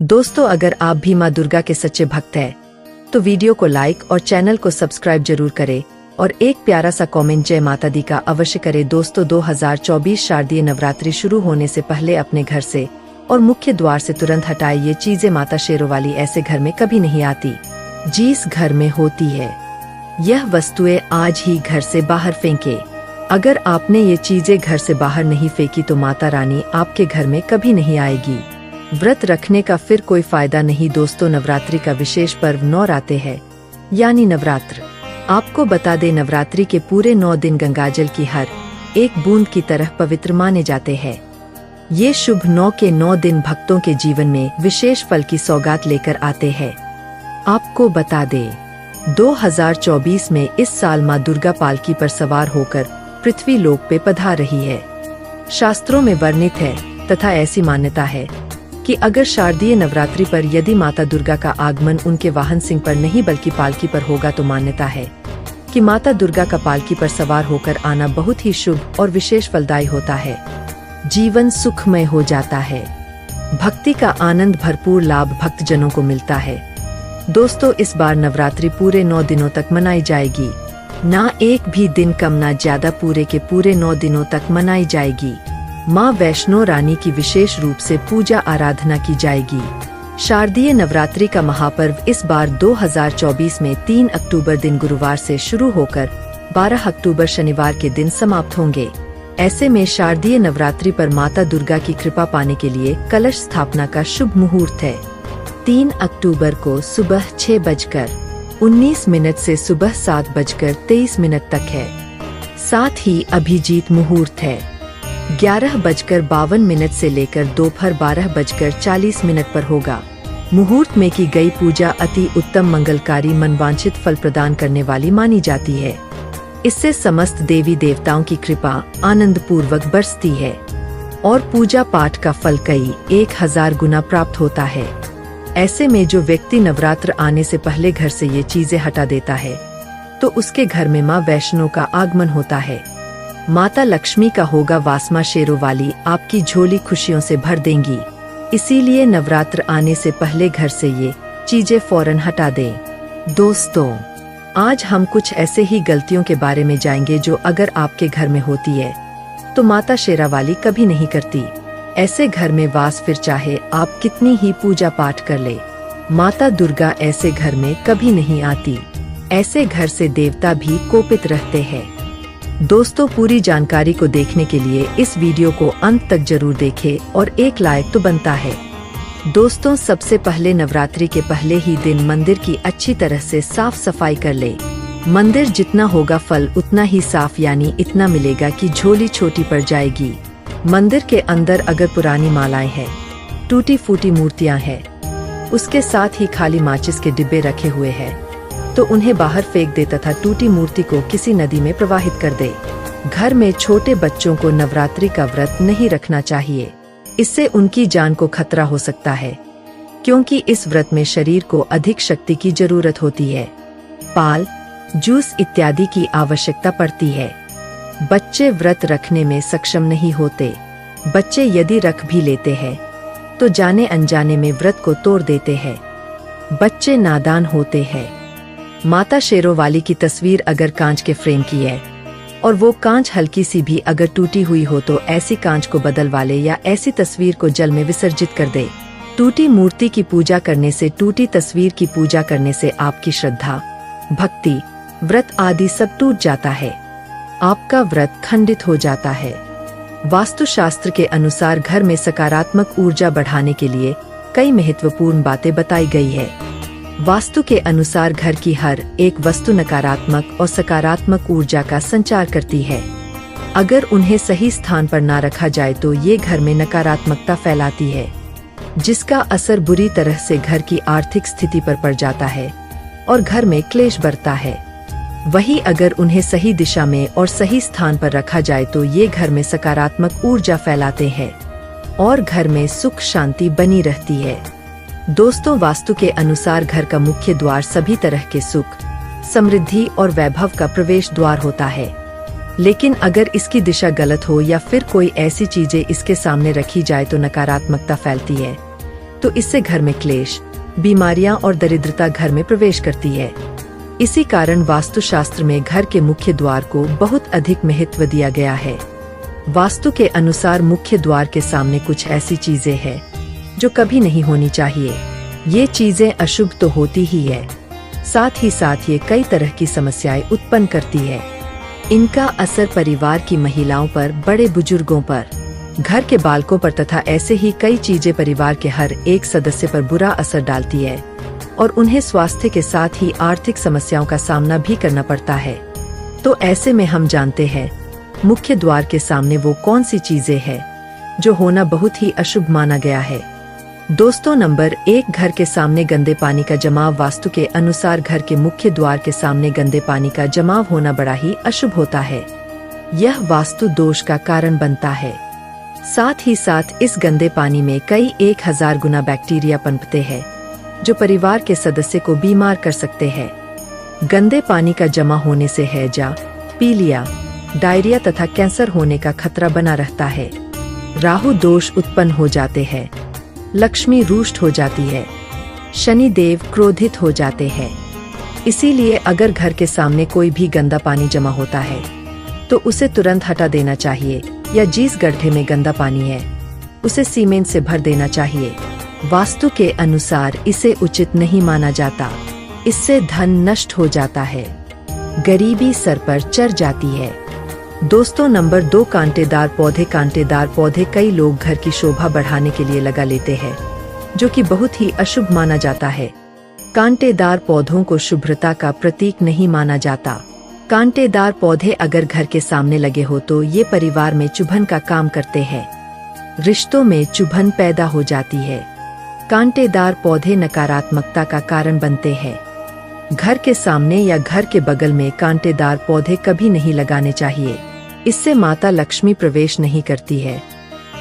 दोस्तों, अगर आप भी माँ दुर्गा के सच्चे भक्त हैं, तो वीडियो को लाइक और चैनल को सब्सक्राइब जरूर करें और एक प्यारा सा कमेंट जय माता दी का अवश्य करें। दोस्तों, 2024 शारदीय नवरात्रि शुरू होने से पहले अपने घर से और मुख्य द्वार से तुरंत हटाए ये चीजें। माता शेरों वाली ऐसे घर में कभी नहीं आती जिस घर में होती है। यह वस्तुएं आज ही घर से बाहर फेंके। अगर आपने ये चीजें घर से बाहर नहीं फेंकी तो माता रानी आपके घर में कभी नहीं आएगी। व्रत रखने का फिर कोई फायदा नहीं। दोस्तों, नवरात्रि का विशेष पर्व नवरात्रे है, यानी नवरात्र। आपको बता दे, नवरात्रि के पूरे 9 दिन गंगाजल की हर एक बूंद की तरह पवित्र माने जाते हैं। ये शुभ 9 के 9 दिन भक्तों के जीवन में विशेष फल की सौगात लेकर आते हैं। आपको बता दे, 2024 में इस साल माँ दुर्गा पालकी पर सवार होकर पृथ्वी लोक पे पधार रही है। शास्त्रों में वर्णित है तथा ऐसी मान्यता है कि अगर शारदीय नवरात्रि पर यदि माता दुर्गा का आगमन उनके वाहन सिंह पर नहीं बल्कि पालकी पर होगा तो मान्यता है कि माता दुर्गा का पालकी पर सवार होकर आना बहुत ही शुभ और विशेष फलदायी होता है। जीवन सुखमय हो जाता है। भक्ति का आनंद भरपूर लाभ भक्तजनों को मिलता है। दोस्तों, इस बार नवरात्रि पूरे 9 दिनों तक मनाई जाएगी। ना एक भी दिन कम ना ज्यादा, पूरे के पूरे 9 दिनों तक मनाई जाएगी। माँ वैष्णो रानी की विशेष रूप से पूजा आराधना की जाएगी। शारदीय नवरात्रि का महापर्व इस बार 2024 में 3 अक्टूबर दिन गुरुवार से शुरू होकर 12 अक्टूबर शनिवार के दिन समाप्त होंगे। ऐसे में शारदीय नवरात्रि पर माता दुर्गा की कृपा पाने के लिए कलश स्थापना का शुभ मुहूर्त है। 3 अक्टूबर को सुबह 6:19 से सुबह 7:23 तक है। साथ ही अभिजीत मुहूर्त है 11:52 से लेकर दोपहर 12:40 पर होगा। मुहूर्त में की गई पूजा अति उत्तम, मंगलकारी, मनवांछित फल प्रदान करने वाली मानी जाती है। इससे समस्त देवी देवताओं की कृपा आनंद पूर्वक बरसती है और पूजा पाठ का फल कई 1000 गुना प्राप्त होता है। ऐसे में जो व्यक्ति नवरात्र आने से पहले घर से ये चीजें हटा देता है तो उसके घर में माँ वैष्णो का आगमन होता है। माता लक्ष्मी का होगा वास। माँ शेरों वाली आपकी झोली खुशियों से भर देंगी। इसीलिए नवरात्र आने से पहले घर से ये चीजें फौरन हटा दें। दोस्तों, आज हम कुछ ऐसे ही गलतियों के बारे में जाएंगे जो अगर आपके घर में होती है तो माता शेरा वाली कभी नहीं करती। ऐसे घर में वास, फिर चाहे आप कितनी ही पूजा पाठ कर ले, माता दुर्गा ऐसे घर में कभी नहीं आती। ऐसे घर से देवता भी कोपित रहते हैं। दोस्तों, पूरी जानकारी को देखने के लिए इस वीडियो को अंत तक जरूर देखें और एक लाइक तो बनता है। दोस्तों, सबसे पहले नवरात्रि के पहले ही दिन मंदिर की अच्छी तरह से साफ सफाई कर ले। मंदिर जितना होगा फल उतना ही साफ, यानी इतना मिलेगा कि झोली छोटी पड़ जाएगी। मंदिर के अंदर अगर पुरानी मालाएं हैं, टूटी फूटी मूर्तियां हैं, उसके साथ ही खाली माचिस के डिब्बे रखे हुए हैं तो उन्हें बाहर फेंक दे तथा टूटी मूर्ति को किसी नदी में प्रवाहित कर दे। घर में छोटे बच्चों को नवरात्रि का व्रत नहीं रखना चाहिए। इससे उनकी जान को खतरा हो सकता है, क्योंकि इस व्रत में शरीर को अधिक शक्ति की जरूरत होती है। पाल, जूस इत्यादि की आवश्यकता पड़ती है। बच्चे व्रत रखने में सक्षम नहीं होते। बच्चे यदि रख भी लेते हैं तो जाने अनजाने में व्रत को तोड़ देते हैं। बच्चे नादान होते हैं। माता शेरों वाली की तस्वीर अगर कांच के फ्रेम की है और वो कांच हल्की सी भी अगर टूटी हुई हो तो ऐसी कांच को बदलवा ले या ऐसी तस्वीर को जल में विसर्जित कर दे। टूटी मूर्ति की पूजा करने से, टूटी तस्वीर की पूजा करने से आपकी श्रद्धा, भक्ति, व्रत आदि सब टूट जाता है। आपका व्रत खंडित हो जाता है। वास्तुशास्त्र के अनुसार घर में सकारात्मक ऊर्जा बढ़ाने के लिए कई महत्वपूर्ण बातें बताई गई है। वास्तु के अनुसार घर की हर एक वस्तु नकारात्मक और सकारात्मक ऊर्जा का संचार करती है। अगर उन्हें सही स्थान पर ना रखा जाए तो ये घर में नकारात्मकता फैलाती है, जिसका असर बुरी तरह से घर की आर्थिक स्थिति पर पड़ जाता है और घर में क्लेश बढ़ता है। वहीं अगर उन्हें सही दिशा में और सही स्थान पर रखा जाए तो ये घर में सकारात्मक ऊर्जा फैलाते हैं और घर में सुख शांति बनी रहती है। दोस्तों, वास्तु के अनुसार घर का मुख्य द्वार सभी तरह के सुख, समृद्धि और वैभव का प्रवेश द्वार होता है। लेकिन अगर इसकी दिशा गलत हो या फिर कोई ऐसी चीजें इसके सामने रखी जाए तो नकारात्मकता फैलती है। तो इससे घर में क्लेश, बीमारियां और दरिद्रता घर में प्रवेश करती है। इसी कारण वास्तुशास्त्र में घर के मुख्य द्वार को बहुत अधिक महत्व दिया गया है। वास्तु के अनुसार मुख्य द्वार के सामने कुछ ऐसी चीजें हैं जो कभी नहीं होनी चाहिए। ये चीजें अशुभ तो होती ही है, साथ ही साथ ये कई तरह की समस्याएं उत्पन्न करती है। इनका असर परिवार की महिलाओं पर, बड़े बुजुर्गों पर, घर के बालकों पर तथा ऐसे ही कई चीजें परिवार के हर एक सदस्य पर बुरा असर डालती है और उन्हें स्वास्थ्य के साथ ही आर्थिक समस्याओं का सामना भी करना पड़ता है। तो ऐसे में हम जानते हैं मुख्य द्वार के सामने वो कौन सी चीजें हैं जो होना बहुत ही अशुभ माना गया है। दोस्तों, नंबर 1, घर के सामने गंदे पानी का जमाव। वास्तु के अनुसार घर के मुख्य द्वार के सामने गंदे पानी का जमाव होना बड़ा ही अशुभ होता है। यह वास्तु दोष का कारण बनता है। साथ ही साथ इस गंदे पानी में कई 1000 गुना बैक्टीरिया पनपते हैं जो परिवार के सदस्य को बीमार कर सकते हैं। गंदे पानी का जमा होने से हैजा, पीलिया, डायरिया तथा कैंसर होने का खतरा बना रहता है। राहु दोष उत्पन्न हो जाते हैं, लक्ष्मी रुष्ट हो जाती है, शनि देव क्रोधित हो जाते हैं। इसीलिए अगर घर के सामने कोई भी गंदा पानी जमा होता है तो उसे तुरंत हटा देना चाहिए, या जिस गड्ढे में गंदा पानी है उसे सीमेंट से भर देना चाहिए। वास्तु के अनुसार इसे उचित नहीं माना जाता। इससे धन नष्ट हो जाता है, गरीबी सर पर चढ़ जाती है। दोस्तों, नंबर 2, कांटेदार पौधे। कांटेदार पौधे कई लोग घर की शोभा बढ़ाने के लिए लगा लेते हैं, जो कि बहुत ही अशुभ माना जाता है। कांटेदार पौधों को शुभ्रता का प्रतीक नहीं माना जाता। कांटेदार पौधे अगर घर के सामने लगे हो तो ये परिवार में चुभन का काम करते हैं, रिश्तों में चुभन पैदा हो जाती है। कांटेदार पौधे नकारात्मकता का कारण बनते हैं। घर के सामने या घर के बगल में कांटेदार पौधे कभी नहीं लगाने चाहिए। इससे माता लक्ष्मी प्रवेश नहीं करती है,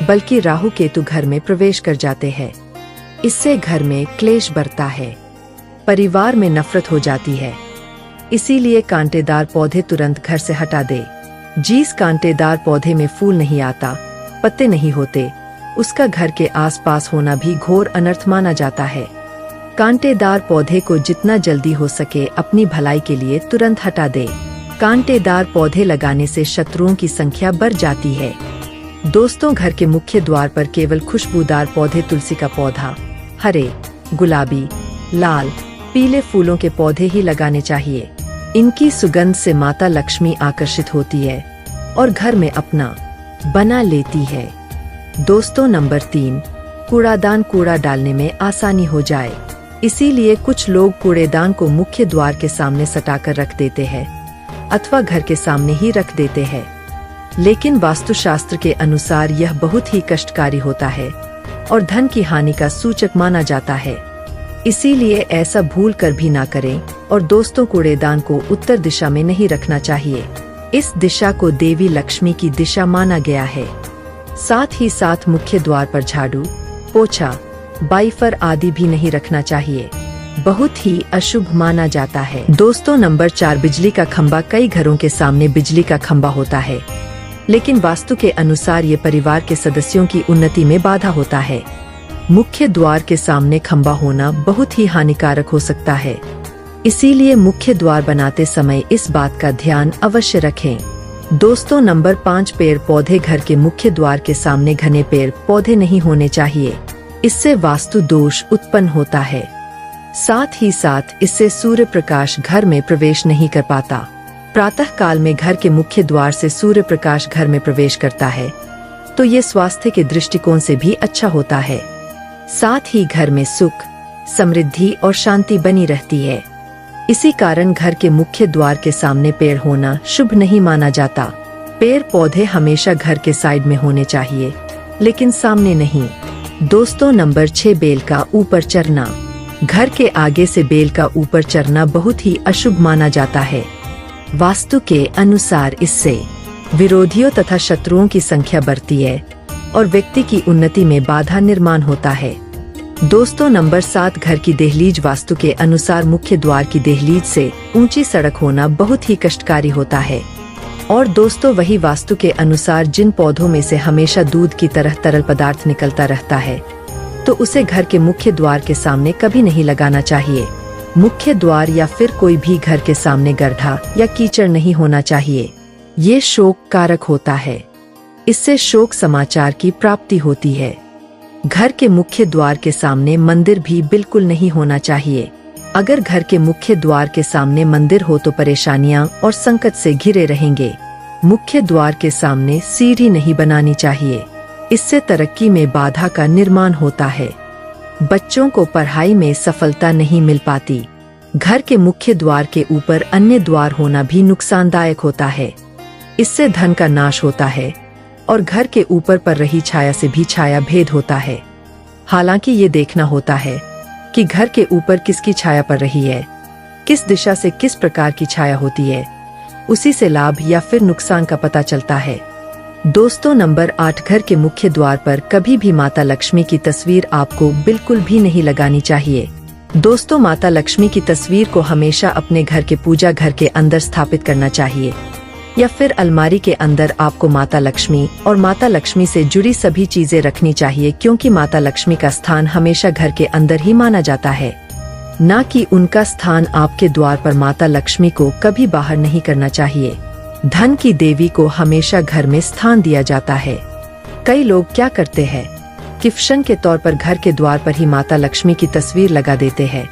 बल्कि राहु केतु घर में प्रवेश कर जाते हैं। इससे घर में क्लेश बढ़ता है, परिवार में नफरत हो जाती है। इसीलिए कांटेदार पौधे तुरंत घर से हटा दे। जिस कांटेदार पौधे में फूल नहीं आता, पत्ते नहीं होते, उसका घर के आसपास होना भी घोर अनर्थ माना जाता है। कांटेदार पौधे को जितना जल्दी हो सके अपनी भलाई के लिए तुरंत हटा दे। कांटेदार पौधे लगाने से शत्रुओं की संख्या बढ़ जाती है। दोस्तों, घर के मुख्य द्वार पर केवल खुशबूदार पौधे, तुलसी का पौधा, हरे, गुलाबी, लाल, पीले फूलों के पौधे ही लगाने चाहिए। इनकी सुगंध से माता लक्ष्मी आकर्षित होती है और घर में अपना बना लेती है। दोस्तों, नंबर 3, कूड़ादान। कूड़ा डालने में आसानी हो जाए, इसीलिए कुछ लोग कूड़ेदान को मुख्य द्वार के सामने सटाकर रख देते हैं अथवा घर के सामने ही रख देते हैं। लेकिन वास्तुशास्त्र के अनुसार यह बहुत ही कष्टकारी होता है और धन की हानि का सूचक माना जाता है। इसीलिए ऐसा भूल कर भी ना करें। और दोस्तों, कूड़ेदान को उत्तर दिशा में नहीं रखना चाहिए। इस दिशा को देवी लक्ष्मी की दिशा माना गया है। साथ ही साथ मुख्य द्वार पर झाड़ू, पोछा, बाइफर आदि भी नहीं रखना चाहिए, बहुत ही अशुभ माना जाता है। दोस्तों, नंबर 4, बिजली का खंभा। कई घरों के सामने बिजली का खंभा होता है, लेकिन वास्तु के अनुसार ये परिवार के सदस्यों की उन्नति में बाधा होता है। मुख्य द्वार के सामने खंभा होना बहुत ही हानिकारक हो सकता है। इसीलिए मुख्य द्वार बनाते समय इस बात का ध्यान अवश्य रखें। दोस्तों, नंबर 5, पेड़ पौधे। घर के मुख्य द्वार के सामने घने पेड़ पौधे नहीं होने चाहिए, इससे वास्तु दोष उत्पन्न होता है। साथ ही साथ इससे सूर्य प्रकाश घर में प्रवेश नहीं कर पाता। प्रातः काल में घर के मुख्य द्वार से सूर्य प्रकाश घर में प्रवेश करता है तो ये स्वास्थ्य के दृष्टिकोण से भी अच्छा होता है। साथ ही घर में सुख, समृद्धि और शांति बनी रहती है। इसी कारण घर के मुख्य द्वार के सामने पेड़ होना शुभ नहीं माना जाता। पेड़ पौधे हमेशा घर के साइड में होने चाहिए, लेकिन सामने नहीं। दोस्तों, नंबर 6, बेल का ऊपर चढ़ना। घर के आगे से बेल का ऊपर चढ़ना बहुत ही अशुभ माना जाता है। वास्तु के अनुसार इससे विरोधियों तथा शत्रुओं की संख्या बढ़ती है और व्यक्ति की उन्नति में बाधा निर्माण होता है। दोस्तों, नंबर 7, घर की दहलीज। वास्तु के अनुसार मुख्य द्वार की दहलीज से ऊंची सड़क होना बहुत ही कष्टकारी होता है। और दोस्तों, वही वास्तु के अनुसार जिन पौधों में से हमेशा दूध की तरह तरल पदार्थ निकलता रहता है, तो उसे घर के मुख्य द्वार के सामने कभी नहीं लगाना चाहिए। मुख्य द्वार या फिर कोई भी घर के सामने गड्ढा या कीचड़ नहीं होना चाहिए। ये शोक कारक होता है। इससे शोक समाचार की प्राप्ति होती है। घर के मुख्य द्वार के सामने मंदिर भी बिल्कुल नहीं होना चाहिए। अगर घर के मुख्य द्वार के सामने मंदिर हो तो परेशानियां और संकट से घिरे रहेंगे। मुख्य द्वार के सामने सीढ़ी नहीं बनानी चाहिए। इससे तरक्की में बाधा का निर्माण होता है। बच्चों को पढ़ाई में सफलता नहीं मिल पाती। घर के मुख्य द्वार के ऊपर अन्य द्वार होना भी नुकसानदायक होता है। इससे धन का नाश होता है और घर के ऊपर पर रही छाया से भी छाया भेद होता है। हालांकि ये देखना होता है कि घर के ऊपर किसकी छाया पड़ रही है, किस दिशा से किस प्रकार की छाया होती है, उसी से लाभ या फिर नुकसान का पता चलता है। दोस्तों, नंबर 8, घर के मुख्य द्वार पर कभी भी माता लक्ष्मी की तस्वीर आपको बिल्कुल भी नहीं लगानी चाहिए। दोस्तों, माता लक्ष्मी की तस्वीर को हमेशा अपने घर के पूजा घर के अंदर स्थापित करना चाहिए या फिर अलमारी के अंदर आपको माता लक्ष्मी और माता लक्ष्मी से जुड़ी सभी चीजें रखनी चाहिए, क्योंकि माता लक्ष्मी का स्थान हमेशा घर के अंदर ही माना जाता है, ना कि उनका स्थान आपके द्वार पर। माता लक्ष्मी को कभी बाहर नहीं करना चाहिए। धन की देवी को हमेशा घर में स्थान दिया जाता है। कई लोग क्या करते हैं कि फैशन के तौर पर घर के द्वार पर ही माता लक्ष्मी की तस्वीर लगा देते हैं,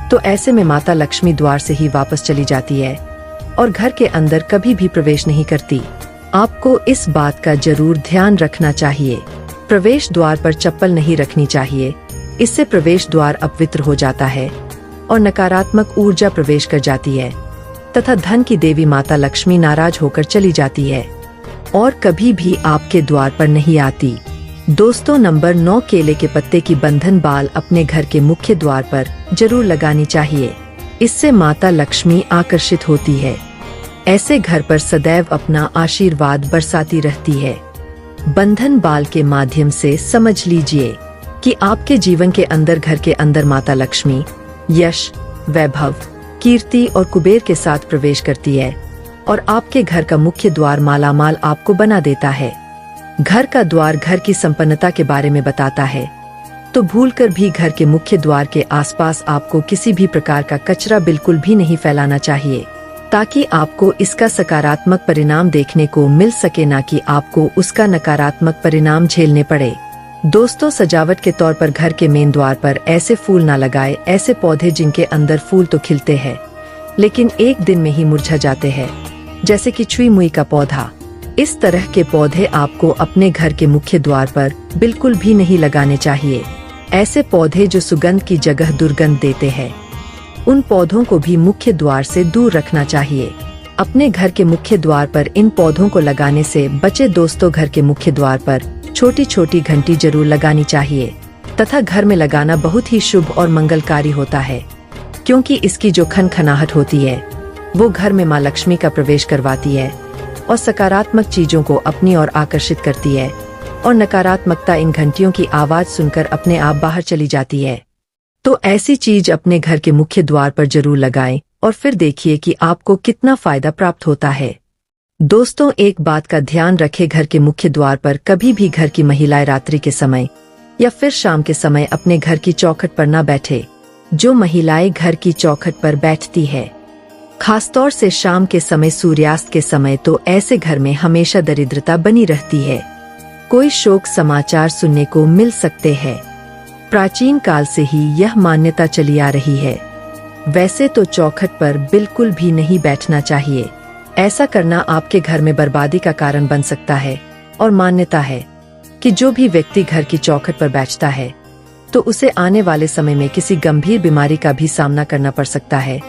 तो ऐसे में माता लक्ष्मी द्वार से ही वापस चली जाती है और घर के अंदर कभी भी प्रवेश नहीं करती। आपको इस बात का जरूर ध्यान रखना चाहिए। प्रवेश द्वार पर चप्पल नहीं रखनी चाहिए। इससे प्रवेश द्वार अपवित्र हो जाता है और नकारात्मक ऊर्जा प्रवेश कर जाती है तथा धन की देवी माता लक्ष्मी नाराज होकर चली जाती है और कभी भी आपके द्वार पर नहीं आती। दोस्तों, नंबर 9, केले के पत्ते की बंधन बाल अपने घर के मुख्य द्वार पर जरूर लगानी चाहिए। इससे माता लक्ष्मी आकर्षित होती है। ऐसे घर पर सदैव अपना आशीर्वाद बरसाती रहती है। बंधन बाल के माध्यम से समझ लीजिए कि आपके जीवन के अंदर घर के अंदर माता लक्ष्मी यश, वैभव, कीर्ति और कुबेर के साथ प्रवेश करती है और आपके घर का मुख्य द्वार मालामाल आपको बना देता है। घर का द्वार घर की संपन्नता के बारे में बताता है, तो भूलकर भी घर के मुख्य द्वार के आसपास आपको किसी भी प्रकार का कचरा बिल्कुल भी नहीं फैलाना चाहिए, ताकि आपको इसका सकारात्मक परिणाम देखने को मिल सके, ना कि आपको उसका नकारात्मक परिणाम झेलने पड़े। दोस्तों, सजावट के तौर पर घर के मेन द्वार पर ऐसे फूल ना लगाए, ऐसे पौधे जिनके अंदर फूल तो खिलते हैं लेकिन एक दिन में ही मुरझा जाते हैं, जैसे कि छुई मुई का पौधा। इस तरह के पौधे आपको अपने घर के मुख्य द्वार पर बिल्कुल भी नहीं लगाने चाहिए। ऐसे पौधे जो सुगंध की जगह दुर्गंध देते हैं, उन पौधों को भी मुख्य द्वार से दूर रखना चाहिए। अपने घर के मुख्य द्वार पर इन पौधों को लगाने से बचे। दोस्तों, घर के मुख्य द्वार पर छोटी छोटी घंटी जरूर लगानी चाहिए तथा घर में लगाना बहुत ही शुभ और मंगलकारी होता है, क्योंकि इसकी जो खनखनाहट होती है वो घर में माँ लक्ष्मी का प्रवेश करवाती है और सकारात्मक चीजों को अपनी ओर आकर्षित करती है और नकारात्मकता इन घंटियों की आवाज सुनकर अपने आप बाहर चली जाती है। तो ऐसी चीज अपने घर के मुख्य द्वार पर जरूर लगाएं और फिर देखिए कि आपको कितना फायदा प्राप्त होता है। दोस्तों, एक बात का ध्यान रखें, घर के मुख्य द्वार पर कभी भी घर की महिलाएं रात्रि के समय या फिर शाम के समय अपने घर की चौखट पर न बैठे। जो महिलाएं घर की चौखट पर बैठती है, खासतौर से शाम के समय, सूर्यास्त के समय, तो ऐसे घर में हमेशा दरिद्रता बनी रहती है। कोई शोक समाचार सुनने को मिल सकते हैं। प्राचीन काल से ही यह मान्यता चली आ रही है। वैसे तो चौखट पर बिल्कुल भी नहीं बैठना चाहिए। ऐसा करना आपके घर में बर्बादी का कारण बन सकता है और मान्यता है कि जो भी व्यक्ति घर की चौखट पर बैठता है तो उसे आने वाले समय में किसी गंभीर बीमारी का भी सामना करना पड़ सकता है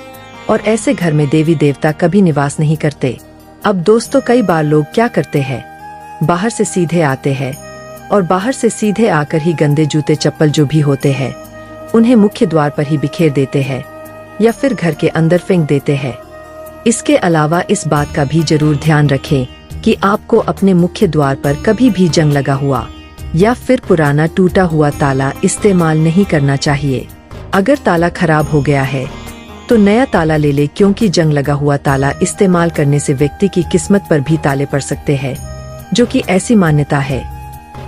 और ऐसे घर में देवी देवता कभी निवास नहीं करते। अब दोस्तों, कई बार लोग क्या करते हैं, बाहर से सीधे आते हैं और बाहर से सीधे आकर ही गंदे जूते चप्पल जो भी होते हैं उन्हें मुख्य द्वार पर ही बिखेर देते हैं या फिर घर के अंदर फेंक देते हैं। इसके अलावा इस बात का भी जरूर ध्यान रखें कि आपको अपने मुख्य द्वार पर कभी भी जंग लगा हुआ या फिर पुराना टूटा हुआ ताला इस्तेमाल नहीं करना चाहिए। अगर ताला खराब हो गया है तो नया ताला ले ले, क्योंकि जंग लगा हुआ ताला इस्तेमाल करने से व्यक्ति की किस्मत पर भी ताले पड़ सकते हैं, जो कि ऐसी मान्यता है।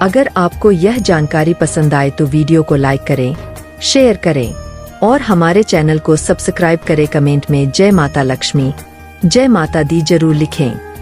अगर आपको यह जानकारी पसंद आए तो वीडियो को लाइक करें, शेयर करें और हमारे चैनल को सब्सक्राइब करें। कमेंट में जय माता लक्ष्मी, जय माता दी जरूर लिखें।